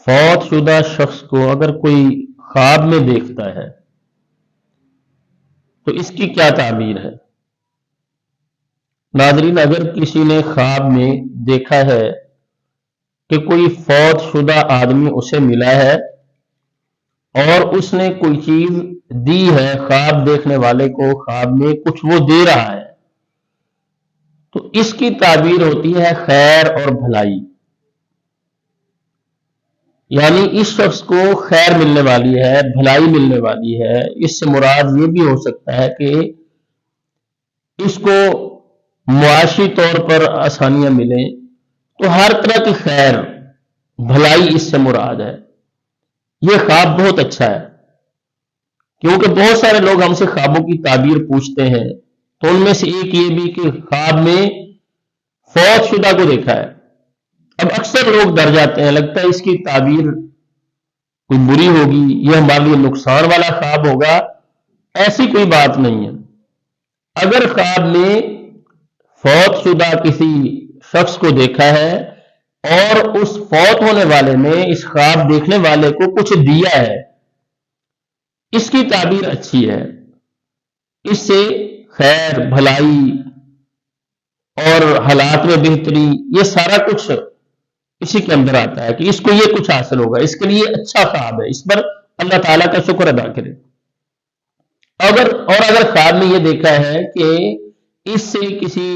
فوت شدہ شخص کو اگر کوئی خواب میں دیکھتا ہے تو اس کی کیا تعبیر ہے؟ ناظرین، اگر کسی نے خواب میں دیکھا ہے کہ کوئی فوت شدہ آدمی اسے ملا ہے اور اس نے کوئی چیز دی ہے خواب دیکھنے والے کو، خواب میں کچھ وہ دے رہا ہے، تو اس کی تعبیر ہوتی ہے خیر اور بھلائی. یعنی اس شخص کو خیر ملنے والی ہے، بھلائی ملنے والی ہے. اس سے مراد یہ بھی ہو سکتا ہے کہ اس کو معاشی طور پر آسانیاں ملیں، تو ہر طرح کی خیر بھلائی اس سے مراد ہے. یہ خواب بہت اچھا ہے، کیونکہ بہت سارے لوگ ہم سے خوابوں کی تعبیر پوچھتے ہیں، تو ان میں سے ایک یہ بھی کہ خواب میں فوت شدہ کو دیکھا ہے. اب اکثر لوگ ڈر جاتے ہیں، لگتا ہے اس کی تعبیر کوئی بری ہوگی، یہ ہمارے لیے نقصان والا خواب ہوگا. ایسی کوئی بات نہیں ہے. اگر خواب میں فوت شدہ کسی شخص کو دیکھا ہے اور اس فوت ہونے والے نے اس خواب دیکھنے والے کو کچھ دیا ہے، اس کی تعبیر اچھی ہے. اس سے خیر، بھلائی اور حالات میں بہتری، یہ سارا کچھ اسی کے اندر آتا ہے کہ اس کو یہ کچھ حاصل ہوگا. اس کے لیے اچھا خواب ہے، اس پر اللہ تعالیٰ کا شکر ادا کرے. اگر خواب میں یہ دیکھا ہے کہ اس سے کسی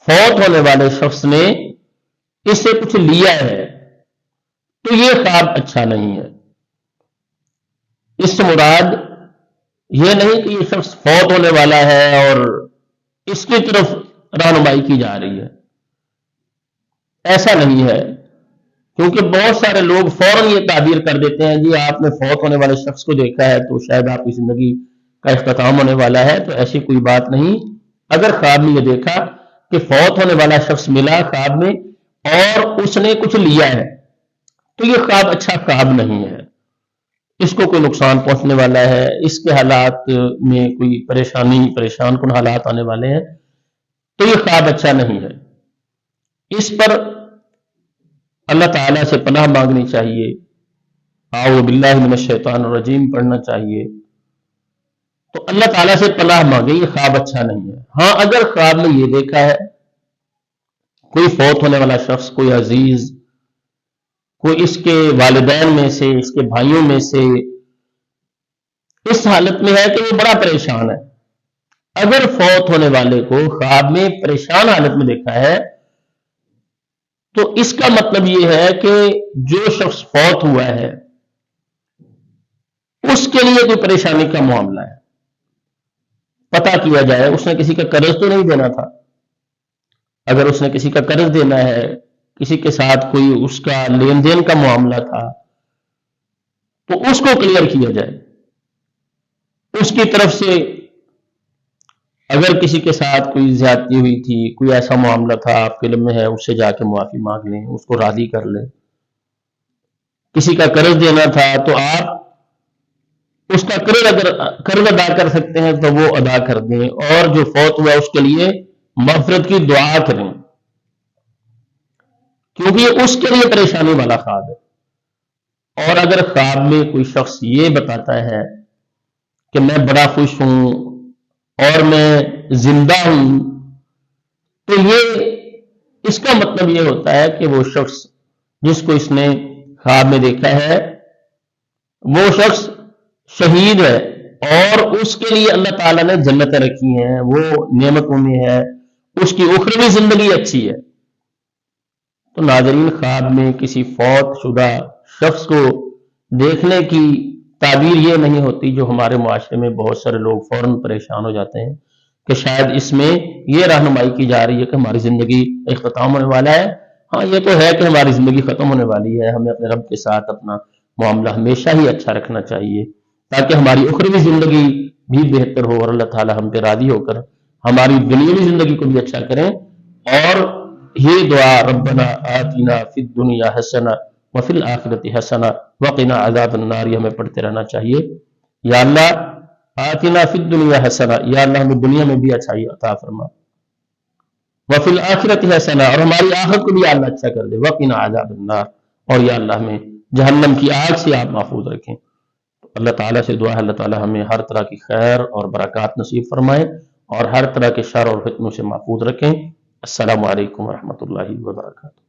فوت ہونے والے شخص نے اس سے کچھ لیا ہے، تو یہ خواب اچھا نہیں ہے. اس سے مراد یہ نہیں کہ یہ شخص فوت ہونے والا ہے اور اس کی طرف رہنمائی کی جا رہی ہے. ایسا نہیں ہے، کیونکہ بہت سارے لوگ فوراً یہ تعبیر کر دیتے ہیں، جی آپ نے فوت ہونے والے شخص کو دیکھا ہے تو شاید آپ کی زندگی کا اختتام ہونے والا ہے. تو ایسی کوئی بات نہیں. اگر خواب میں یہ دیکھا کہ فوت ہونے والا شخص ملا خواب میں اور اس نے کچھ لیا ہے، تو یہ خواب اچھا خواب نہیں ہے. اس کو کوئی نقصان پہنچنے والا ہے، اس کے حالات میں کوئی پریشان کن حالات آنے والے ہیں، تو یہ خواب اچھا نہیں ہے. اس پر اللہ تعالیٰ سے پناہ مانگنی چاہیے، اعوذ باللہ من الشیطان الرجیم پڑھنا چاہیے. تو اللہ تعالیٰ سے پناہ مانگے، یہ خواب اچھا نہیں ہے. ہاں، اگر خواب میں یہ دیکھا ہے کوئی فوت ہونے والا شخص، کوئی عزیز، کوئی اس کے والدین میں سے، اس کے بھائیوں میں سے اس حالت میں ہے کہ وہ بڑا پریشان ہے، اگر فوت ہونے والے کو خواب میں پریشان حالت میں دیکھا ہے، تو اس کا مطلب یہ ہے کہ جو شخص فوت ہوا ہے اس کے لیے کوئی پریشانی کا معاملہ ہے. پتہ کیا جائے، اس نے کسی کا قرض تو نہیں دینا تھا. اگر اس نے کسی کا قرض دینا ہے، کسی کے ساتھ کوئی اس کا لین دین کا معاملہ تھا، تو اس کو کلیئر کیا جائے. اس کی طرف سے اگر کسی کے ساتھ کوئی زیادتی ہوئی تھی، کوئی ایسا معاملہ تھا آپ کے علم میں ہے، اس سے جا کے معافی مانگ لیں، اس کو راضی کر لیں. کسی کا قرض دینا تھا تو آپ اس کا قرض ادا کر سکتے ہیں تو وہ ادا کر دیں، اور جو فوت ہوا اس کے لیے مغفرت کی دعا کریں، کیونکہ یہ اس کے لیے پریشانی والا خواب ہے. اور اگر خواب میں کوئی شخص یہ بتاتا ہے کہ میں بڑا خوش ہوں اور میں زندہ ہوں، تو یہ اس کا مطلب یہ ہوتا ہے کہ وہ شخص جس کو اس نے خواب میں دیکھا ہے وہ شخص شہید ہے، اور اس کے لیے اللہ تعالیٰ نے جنتیں رکھی ہیں، وہ نعمتوں میں ہے، اس کی اخروی زندگی اچھی ہے. تو ناظرین، خواب میں کسی فوت شدہ شخص کو دیکھنے کی تعبیر یہ نہیں ہوتی جو ہمارے معاشرے میں بہت سارے لوگ فوراً پریشان ہو جاتے ہیں کہ شاید اس میں یہ رہنمائی کی جا رہی ہے کہ ہماری زندگی اختتام ہونے والا ہے. ہاں، یہ تو ہے کہ ہماری زندگی ختم ہونے والی ہے، ہمیں اپنے رب کے ساتھ اپنا معاملہ ہمیشہ ہی اچھا رکھنا چاہیے تاکہ ہماری اخروی زندگی بھی بہتر ہو اور اللہ تعالیٰ ہم پہ راضی ہو کر ہماری دنیاوی زندگی کو بھی اچھا کریں. اور یہ دعا ربنا آتنا فی الدنیا حسنہ وفی الآخرۃ حسنہ وقنا عذاب النار، یہ ہمیں پڑھتے رہنا چاہیے. یا اللہ آتنا فی الدنیا حسنہ، یا اللہ ہمیں دنیا میں بھی اچھائی عطا فرما، وفی الآخرۃ حسنہ، اور ہماری آخرت کو بھی اللہ اچھا کر دے، وقنا عذاب النار، اور یا اللہ ہمیں جہنم کی آگ سے آپ محفوظ رکھیں۔ اللہ تعالیٰ سے دعا ہے اللہ تعالیٰ ہمیں ہر طرح کی خیر اور برکات نصیب فرمائیں اور ہر طرح کے شر اور فتنوں سے محفوظ رکھیں۔ السلام علیکم ورحمۃ اللہ وبرکاتہ۔